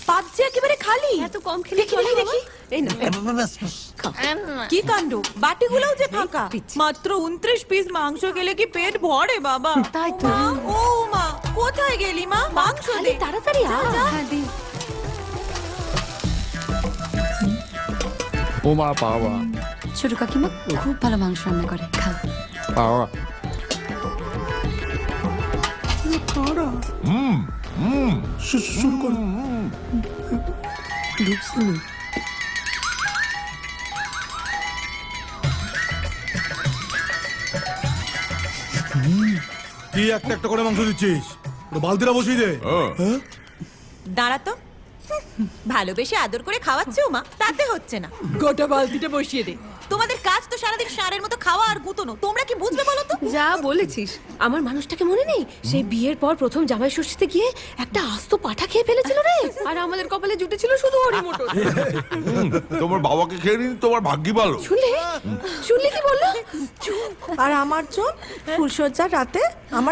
পাচ্ছে একেবারে খালি। এত কম খেলে দেখি, চলে দেখি, বাবা? এই না কি কাণ্ড, বাটিগুলোও যে ফাঁকা। মাত্র 29 পিস মাংস গেলে কি পেট ভরে বাবা? তাই তো। মা, ও মা, কোথায় গেলি মা? মাংস দে। তাড়াতাড়ি আ। যা। ও মা বাবা ছোট কাকিমা খুব ভালো মাংস রান্না করে, খাও। বাবা শুরু করো। কি একটা একটা করে মাংস দিচ্ছিস? পুরো বালতিটা বসিয়ে দে। দাঁড়া তো। ভালোবেসে আদর করে খাওয়াচ্ছে মা, তাতে হচ্ছে না। গোটা বালতিটা বসিয়ে দে। তোমাদের কাজ তো সারাদিন ষাঁড়ের মতো খাওয়া আর গুতনো, তোমরা কি বুঝবে বলো তো? যা বলেছিস, আমার মানুষটাকে মনে নেই? সেই বিয়ের পর প্রথম জামাই ষষ্ঠীতে গিয়ে একটা আস্ত পাঠা খেয়ে ফেলেছিল রে। আর আমাদের কপালে জুটেছিল শুধু হরি মোটর। তোমার বাবাকে খেয়ে নিন, তোমার ভাগ্যি ভালো। শুনলে শুনলে কি বললো? আর আমার জন্য ফুলসজ্জার রাতে আমার